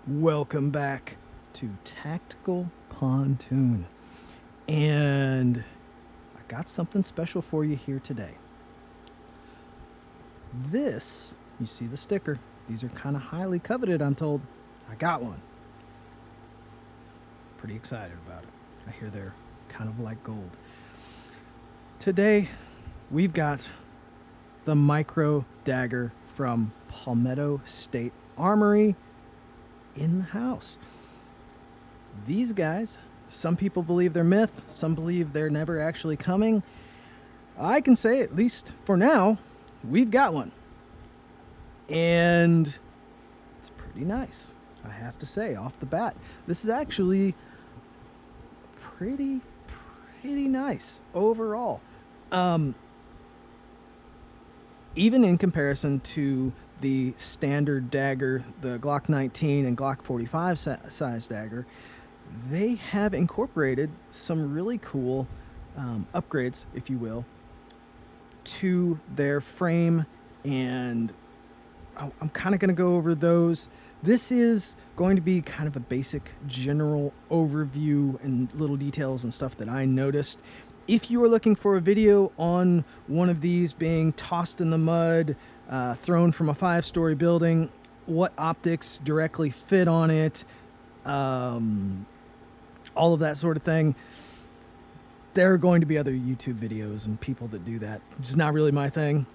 Welcome back to Tactical Pontoon. And I got something special for you here today. This, you see the sticker, these are kind of highly coveted, I'm told. I got one. Pretty excited about it. I hear they're kind of like gold. Today, we've got the Micro Dagger from Palmetto State Armory in the house. These guys, some people believe they're myth, some believe they're never actually coming. I can say, at least for now, we've got one. And it's pretty nice, I have to say, off the bat. This is actually pretty nice overall. Even in comparison to the standard dagger, the Glock 19 and Glock 45 size dagger, they have incorporated some really cool upgrades, if you will, to their frame, and I'm kind of going to go over those. This is going to be kind of a basic general overview and little details and stuff that I noticed. If you are looking for a video on one of these being tossed in the mud, thrown from a 5-story building, what optics directly fit on it, all of that sort of thing, there are going to be other YouTube videos and people that do that. It's not really my thing.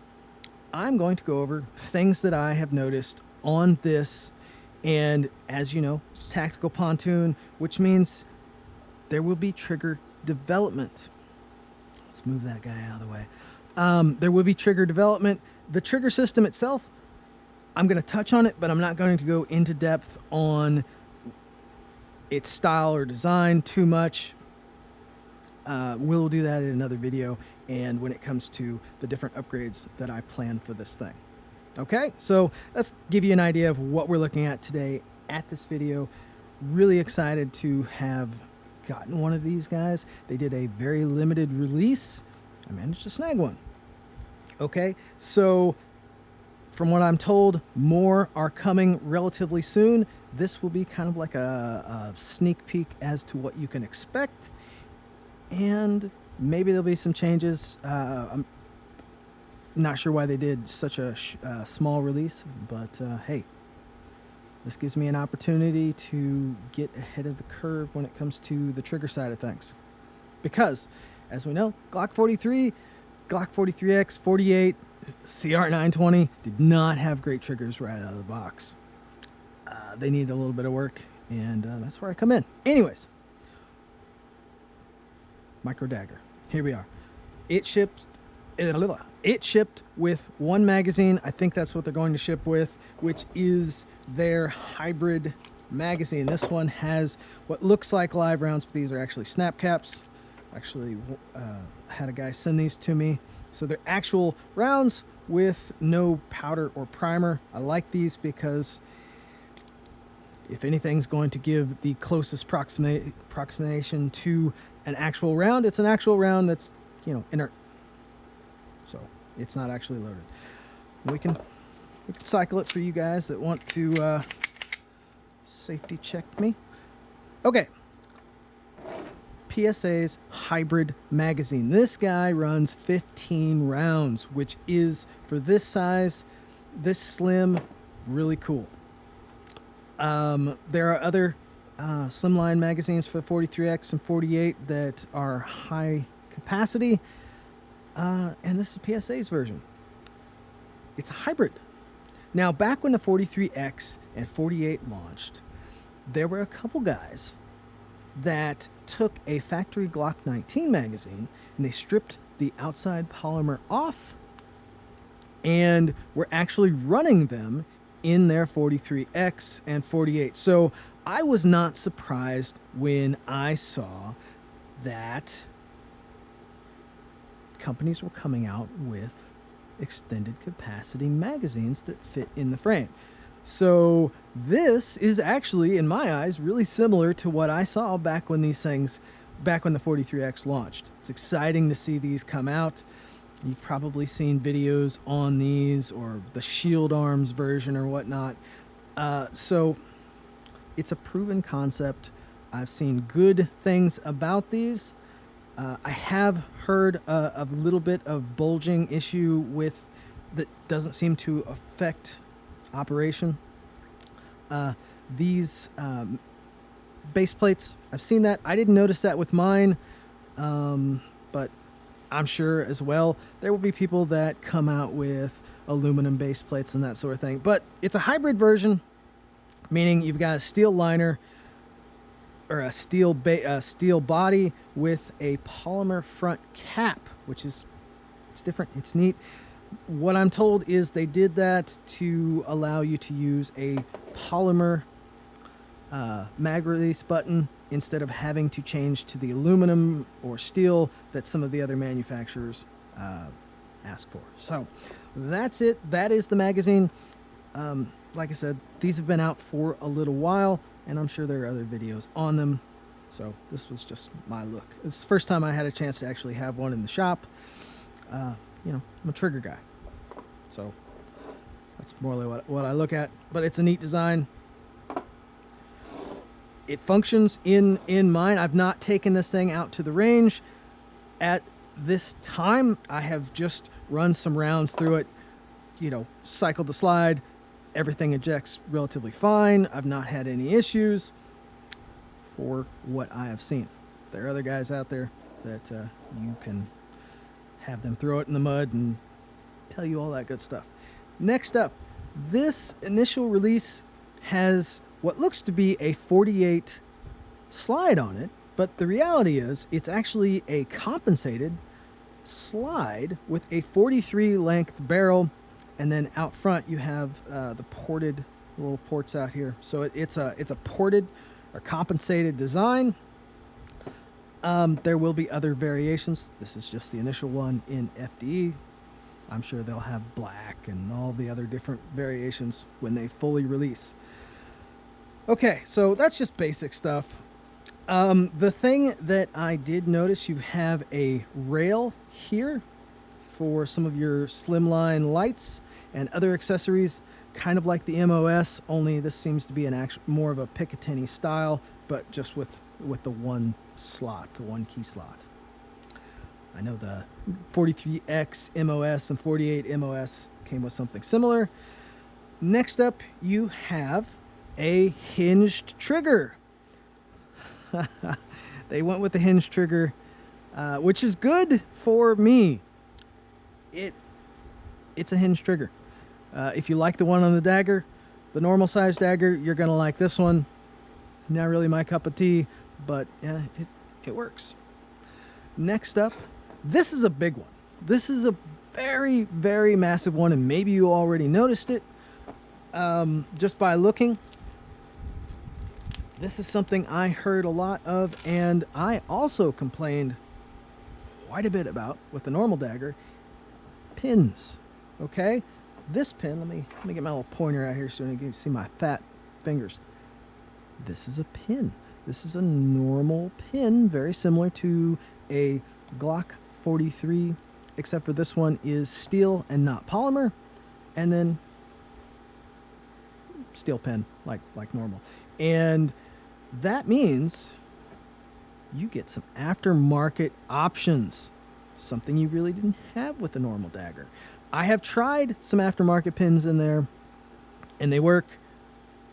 I'm going to go over things that I have noticed on this, and as you know, it's Tactical Pontoon, which means there will be trigger development. Let's move that guy out of the way. There will be trigger development. The trigger system itself, I'm going to touch on it, but I'm not going to go into depth on its style or design too much. We'll do that in another video, and when it comes to the different upgrades that I plan for this thing. Okay, so let's give you an idea of what we're looking at today at this video. Really excited to have gotten one of these guys. They did a very limited release. I managed to snag one. Okay, so from what I'm told, more are coming relatively soon. This will be kind of like a sneak peek as to what you can expect, and maybe there'll be some changes. I'm not sure why they did such a small release, but hey, this gives me an opportunity to get ahead of the curve when it comes to the trigger side of things. Because, as we know, Glock 43, Glock 43X, 48, CR920 did not have great triggers right out of the box. They needed a little bit of work, and that's where I come in. Anyways, Micro Dagger. Here we are. It shipped with one magazine. I think that's what they're going to ship with, which is their hybrid magazine. This one has what looks like live rounds, but these are actually snap caps. Actually, had a guy send these to me. So they're actual rounds with no powder or primer. I like these because if anything's going to give the closest approximation to an actual round, it's an actual round that's, inert. So it's not actually loaded. We can cycle it for you guys that want to safety check me. Okay. PSA's hybrid magazine. This guy runs 15 rounds, which is, for this size, this slim, really cool. There are other slimline magazines for 43X and 48 that are high capacity, and this is PSA's version. It's a hybrid. Now, back when the 43X and 48 launched, there were a couple guys that took a factory Glock 19 magazine and they stripped the outside polymer off and were actually running them in their 43X and 48. So I was not surprised when I saw that companies were coming out with extended capacity magazines that fit in the frame. So this is actually, in my eyes, really similar to what I saw back when the 43X launched. It's exciting to see these come out. You've probably seen videos on these or the Shield Arms version or whatnot. So It's a proven concept. I've seen good things about these. I have heard a little bit of bulging issue with that doesn't seem to affect operation. These base plates, I've seen that. I didn't notice that with mine, but I'm sure as well there will be people that come out with aluminum base plates and that sort of thing. But it's a hybrid version, meaning you've got a steel liner or a steel body with a polymer front cap, which is, it's different, it's neat. What I'm told is they did that to allow you to use a polymer mag release button instead of having to change to the aluminum or steel that some of the other manufacturers ask for. So that's it. That is the magazine. Like I said, these have been out for a little while, and I'm sure there are other videos on them. So this was just my look. It's the first time I had a chance to actually have one in the shop. You know, I'm a trigger guy, so that's more like what I look at. But it's a neat design. It functions in mine. I've not taken this thing out to the range at this time. I have just run some rounds through it, you know, cycled the slide. Everything ejects relatively fine. I've not had any issues for what I have seen. There are other guys out there that you can have them throw it in the mud and tell you all that good stuff. Next up, this initial release has what looks to be a 48 slide on it, but the reality is it's actually a compensated slide with a 43 length barrel, and then out front you have the ported little ports out here. So it's a ported or compensated design. There will be other variations. This is just the initial one in FDE. I'm sure they'll have black and all the other different variations when they fully release. Okay, so that's just basic stuff. The thing that I did notice, you have a rail here for some of your slimline lights and other accessories, kind of like the MOS, only this seems to be an more of a Picatinny style, but just with the one slot, the one key slot. I know the 43X MOS and 48 MOS came with something similar. Next up, you have a hinged trigger. They went with the hinged trigger, which is good for me. It's a hinged trigger. If you like the one on the dagger, the normal size dagger, you're gonna like this one. Not really my cup of tea, but yeah, it works. Next up, this is a big one. This is a very, very massive one, and maybe you already noticed it just by looking. This is something I heard a lot of, and I also complained quite a bit about with the normal dagger. Pins, okay? This pin, let me get my little pointer out here so you can see my fat fingers. This is a pin. This is a normal pin, very similar to a Glock 43, except for this one is steel and not polymer, and then steel pin like normal. And that means you get some aftermarket options, something you really didn't have with the normal dagger. I have tried some aftermarket pins in there, and they work.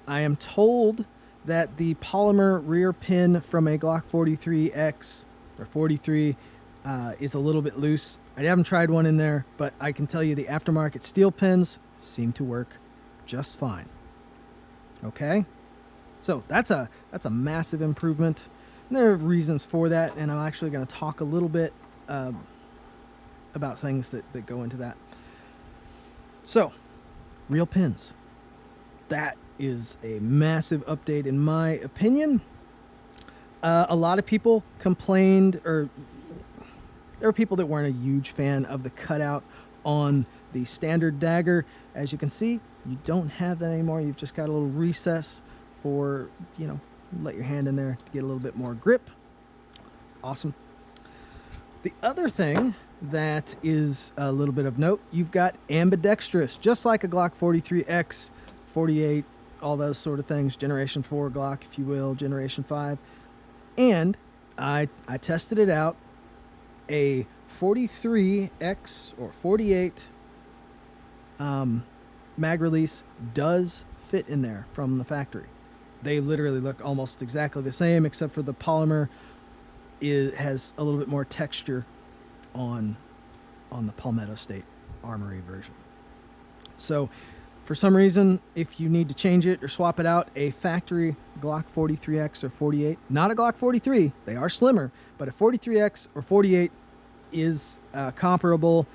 I am told that the polymer rear pin from a Glock 43X or 43 is a little bit loose. I haven't tried one in there, but I can tell you the aftermarket steel pins seem to work just fine. Okay, so that's a massive improvement, and there are reasons for that, and I'm actually going to talk a little bit about things that go into that. So, real pins. That is a massive update in my opinion. A lot of people complained, or there were people that weren't a huge fan of the cutout on the standard dagger. As you can see, you don't have that anymore. You've just got a little recess for, you know, let your hand in there to get a little bit more grip. Awesome. The other thing that is a little bit of note, you've got ambidextrous, just like a Glock 43X, 48, all those sort of things, Generation 4 Glock, if you will, Generation 5. And I tested it out. A 43X or 48 mag release does fit in there from the factory. They literally look almost exactly the same, except for the polymer has a little bit more texture on the Palmetto State Armory version. So for some reason, if you need to change it or swap it out, a factory Glock 43X or 48, not a Glock 43, they are slimmer, but a 43X or 48 is comparable,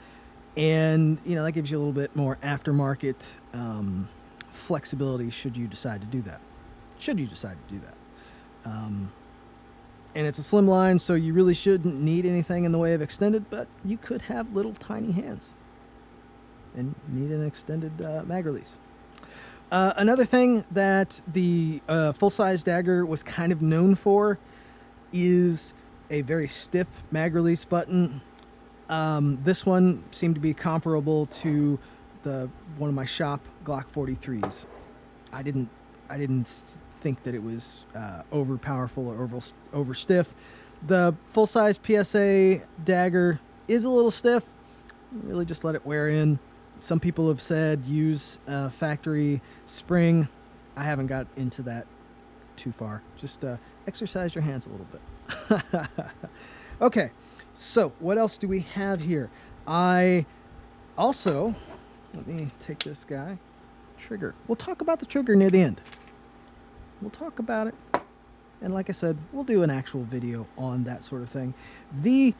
and that gives you a little bit more aftermarket flexibility should you decide to do that. And it's a slim line, so you really shouldn't need anything in the way of extended, but you could have little tiny hands and need an extended mag release. Another thing that the full-size dagger was kind of known for is a very stiff mag release button. This one seemed to be comparable to one of my shop Glock 43s. I didn't think that it was over powerful or over stiff. The full-size PSA dagger is a little stiff. Really just let it wear in. Some people have said use a factory spring. I haven't got into that too far. Just exercise your hands a little bit. Okay, so what else do we have here? I also, let me take this guy. Trigger. We'll talk about the trigger near the end. We'll talk about it. And like I said, we'll do an actual video on that sort of thing. The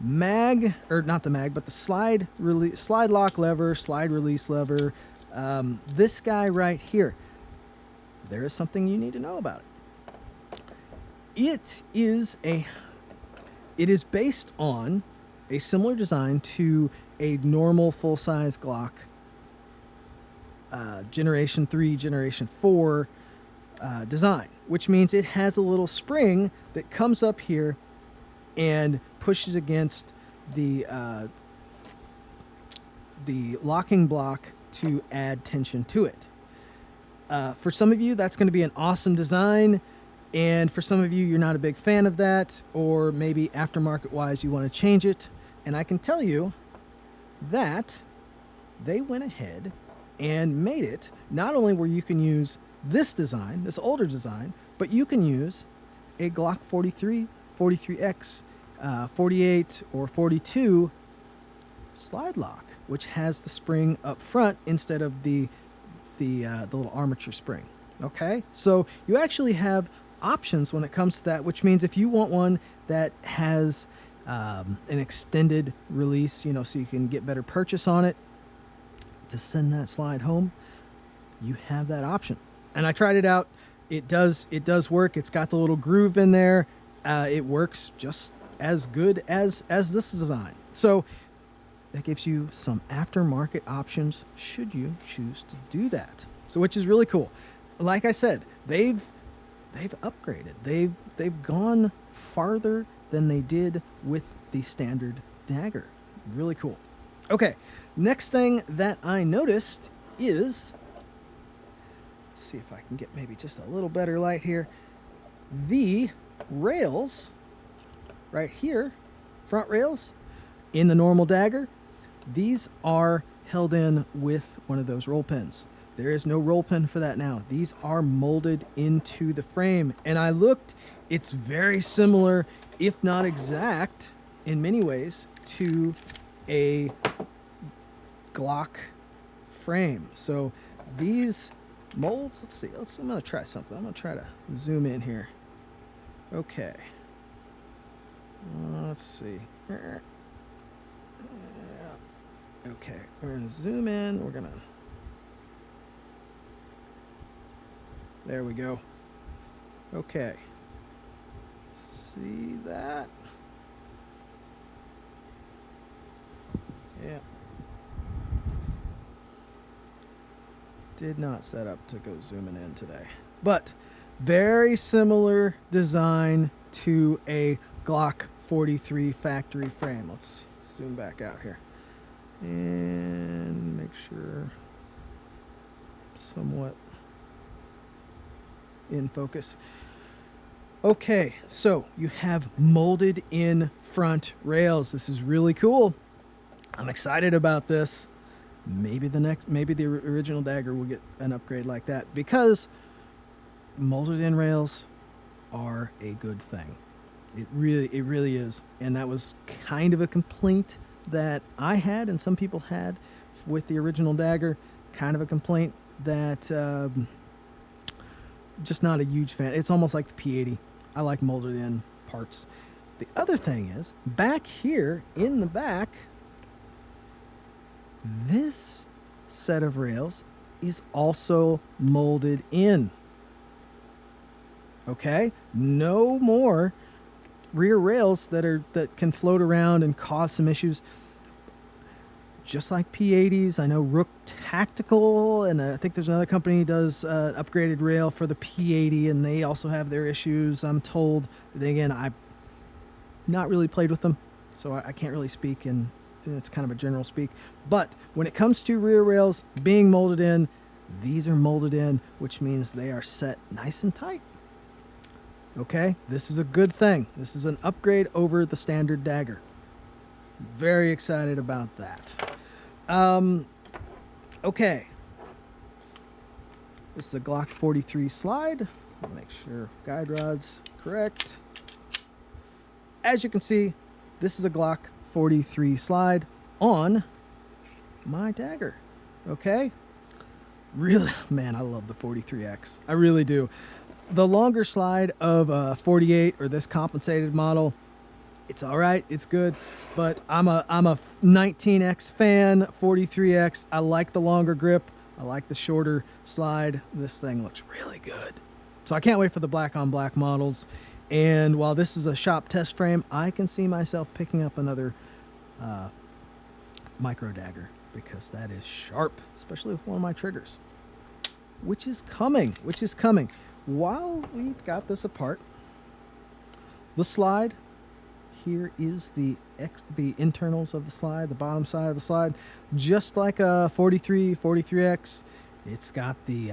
mag, or not the mag, but the slide lock lever, slide release lever, this guy right here, there is something you need to know about it. It is based on a similar design to a normal full-size Glock Generation 3, Generation 4 design, which means it has a little spring that comes up here and pushes against the locking block to add tension to it. For some of you, that's going to be an awesome design, and for some of you, you're not a big fan of that, or maybe aftermarket-wise, you want to change it. And I can tell you that they went ahead and made it not only where you can use this design, this older design, but you can use a Glock 43, 43X, 48 or 42 slide lock, which has the spring up front instead of the little armature spring. Okay, so you actually have options when it comes to that, which means if you want one that has an extended release, so you can get better purchase on it to send that slide home, you have that option. And I tried it out. It does work. It's got the little groove in there. It works just as good as this design. So that gives you some aftermarket options should you choose to do that. So which is really cool. Like I said, they've upgraded. They've gone farther than they did with the standard dagger. Really cool. Okay, next thing that I noticed is, let's see if I can get maybe just a little better light here. The rails right here, front rails in the normal dagger, these are held in with one of those roll pins. There is no roll pin for that now. These are molded into the frame. And I looked, it's very similar, if not exact, in many ways, to a Glock frame. So these molds, let's see, I'm gonna try something. I'm gonna try to zoom in here. Okay. Let's see. Okay, we're gonna zoom in. We're gonna, there we go. Okay. See that? Yeah. Did not set up to go zooming in today. But very similar design to a Glock 43 factory frame. Let's zoom back out here and make sure somewhat in focus. Okay, so you have molded in front rails. This is really cool. I'm excited about this. Maybe the original Dagger will get an upgrade like that, because molded in rails are a good thing. It really is. And that was kind of a complaint that I had and some people had with the original Dagger. Kind of a complaint that just not a huge fan. It's almost like the P80. I like molded in parts. The other thing is, back here in the back, this set of rails is also molded in. Okay? No more rear rails that can float around and cause some issues. Just like P80s, I know Rook Tactical, and I think there's another company does upgraded rail for the P80, and they also have their issues, I'm told. Then again, I've not really played with them, so I can't really speak, and it's kind of a general speak. But when it comes to rear rails being molded in, these are molded in, which means they are set nice and tight. Okay, this is a good thing. This is an upgrade over the standard Dagger. Very excited about that. Okay. This is a Glock 43 slide. I'll make sure guide rod's correct. As you can see, this is a Glock 43 slide on my Dagger. Okay? Really, man, I love the 43X. I really do. The longer slide of a 48 or this compensated model, it's all right, it's good, but I'm a 19X fan, 43X. I like the longer grip. I like the shorter slide. This thing looks really good. So I can't wait for the black on black models. And while this is a shop test frame, I can see myself picking up another micro Dagger, because that is sharp, especially with one of my triggers, which is coming. While we've got this apart, the slide, here is the internals of the slide, the bottom side of the slide, just like a 43X. It's got the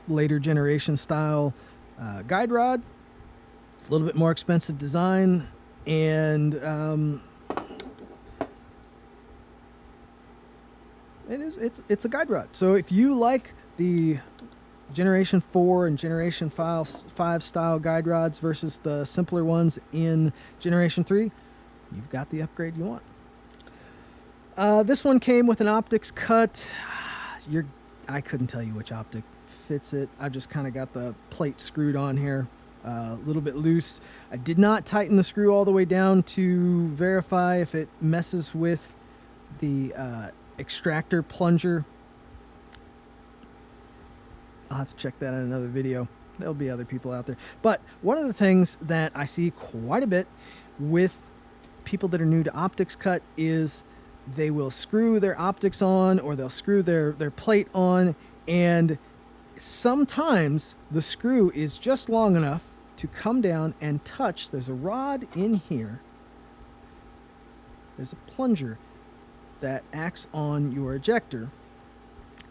later generation style guide rod. It's a little bit more expensive design, and it's a guide rod. So if you like the Generation 4 and Generation 5 style guide rods versus the simpler ones in Generation 3, you've got the upgrade you want. This one came with an optics cut. I couldn't tell you which optic fits it. I've just kind of got the plate screwed on here, a little bit loose. I did not tighten the screw all the way down to verify if it messes with the extractor plunger. I'll have to check that in another video. There'll be other people out there. But one of the things that I see quite a bit with people that are new to optics cut is they will screw their optics on, or they'll screw their plate on, and sometimes the screw is just long enough to come down and touch. There's a rod in here. There's a plunger that acts on your ejector.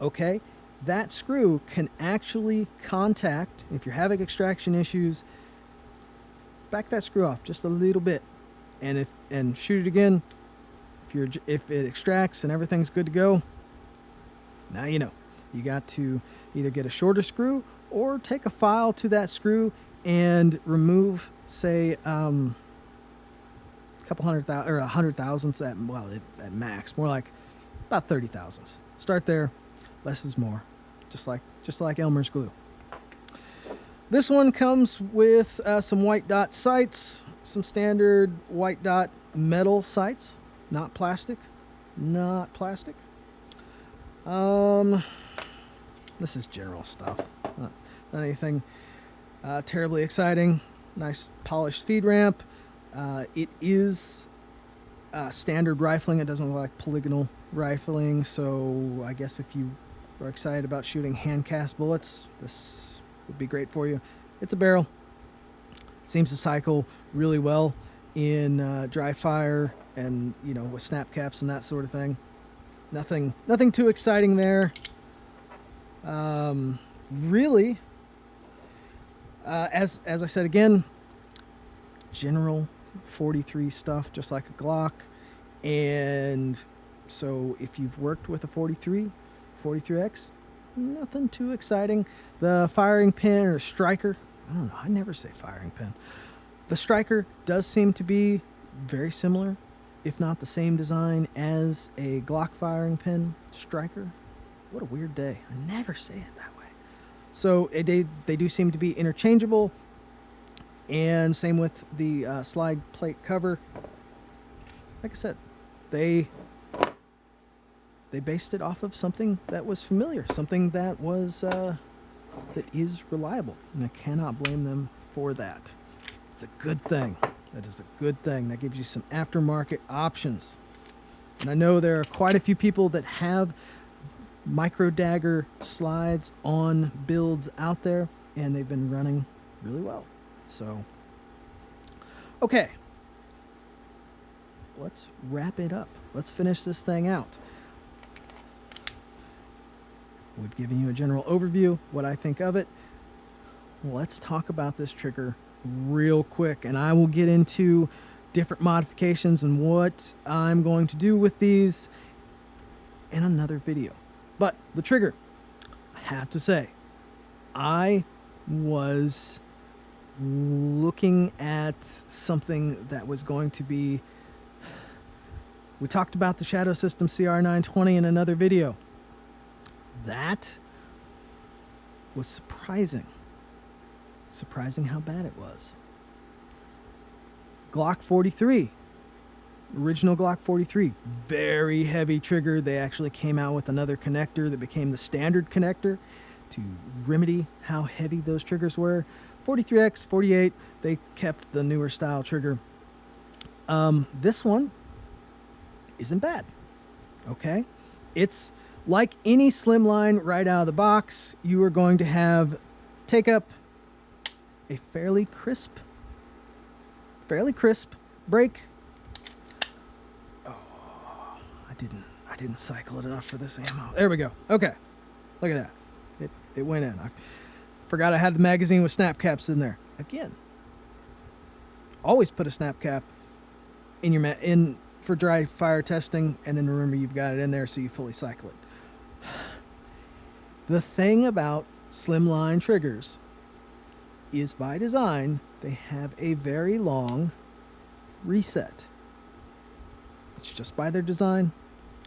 Okay? That screw can actually contact, if you're having extraction issues, back that screw off just a little bit, and shoot it again. If it extracts and everything's good to go, now you know. You got to either get a shorter screw or take a file to that screw and remove, say, a couple hundred thousand or 100 thousandths at max, more like about 30 thousandths. Start there. Less is more. Just like Elmer's glue. This one comes with some white dot sights, some standard white dot metal sights, not plastic. This is general stuff, not anything terribly exciting. Nice polished feed ramp. It is standard rifling. It doesn't look like polygonal rifling, so I guess if you are excited about shooting hand cast bullets, this would be great for you. It's a barrel. It seems to cycle really well in dry fire and, you know, with snap caps and that sort of thing. Nothing too exciting there. really, as I said again, general 43 stuff, just like a Glock. And so if you've worked with a 43X, nothing too exciting. The firing pin or striker, I don't know, I never say firing pin. The striker does seem to be very similar, if not the same design as a Glock firing pin striker. What a weird day. I never say it that way. So they do seem to be interchangeable. And same with the slide plate cover. Like I said, they based it off of something that was familiar, something that was that is reliable, and I cannot blame them for that. It's a good thing. That is a good thing. That gives you some aftermarket options. And I know there are quite a few people that have micro dagger slides on builds out there, and they've been running really well. So, okay, let's wrap it up. Let's finish this thing out. We've given you a general overview, what I think of it. Let's talk about this trigger real quick, and I will get into different modifications and what I'm going to do with these in another video. But the trigger, I have to say, I was looking at something that was going to be, we talked about the Shadow System CR920 in another video. That was surprising how bad it was. Glock 43, original Glock 43, very heavy trigger. They actually came out with another connector that became the standard connector to remedy how heavy those triggers were. 43X, 48, they kept the newer style trigger. This one isn't bad, okay? It's like any slimline right out of the box. You are going to have take up a fairly crisp break. Oh, I didn't cycle it enough for this ammo. There we go. Okay, look at that. It went in. I forgot I had the magazine with snap caps in there. Again, always put a snap cap in your in for dry fire testing, and then remember you've got it in there so you fully cycle it. The thing about slimline triggers is, by design, they have a very long reset. It's just by their design.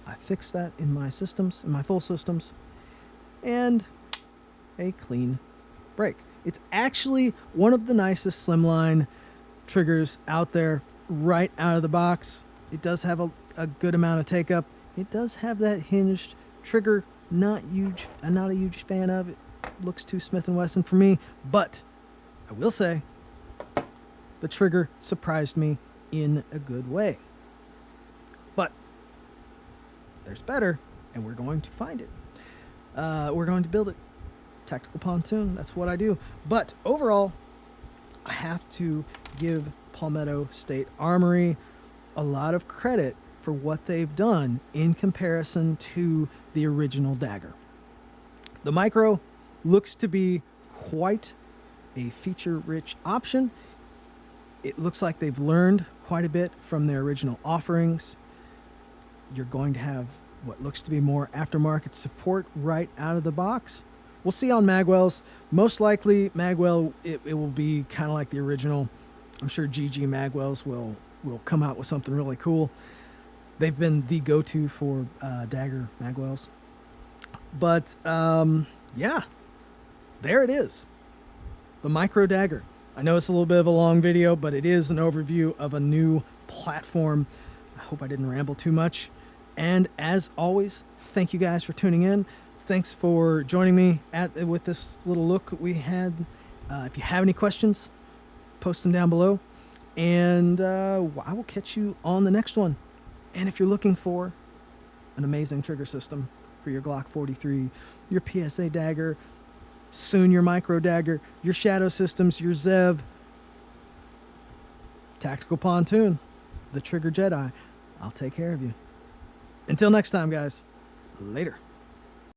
I fixed that in my systems, in my full systems, and a clean break. It's actually one of the nicest slimline triggers out there right out of the box. It does have a good amount of take up. It does have that hinged trigger. Not a huge fan of it. Looks too Smith & Wesson for me, but I will say the trigger surprised me in a good way. But there's better, and we're going to find it. We're going to build it. Tactical Pontoon, that's what I do. But overall, I have to give Palmetto State Armory a lot of credit for what they've done in comparison to the original dagger. The micro looks to be quite a feature-rich option. It looks like they've learned quite a bit from their original offerings. You're going to have what looks to be more aftermarket support right out of the box. We'll see on Magwell's. Most likely, Magwell, it will be kind of like the original. I'm sure GG Magwell's will come out with something really cool. They've been the go-to for dagger Magwells. But, yeah, there it is. The micro dagger. I know it's a little bit of a long video, but it is an overview of a new platform. I hope I didn't ramble too much. And as always, thank you guys for tuning in. Thanks for joining me with this little look we had. If you have any questions, post them down below. And I will catch you on the next one. And if you're looking for an amazing trigger system for your Glock 43, your PSA dagger, soon your micro dagger, your Shadow Systems, your Zev, Tactical Pontoon, the Trigger Jedi, I'll take care of you. Until next time, guys. Later.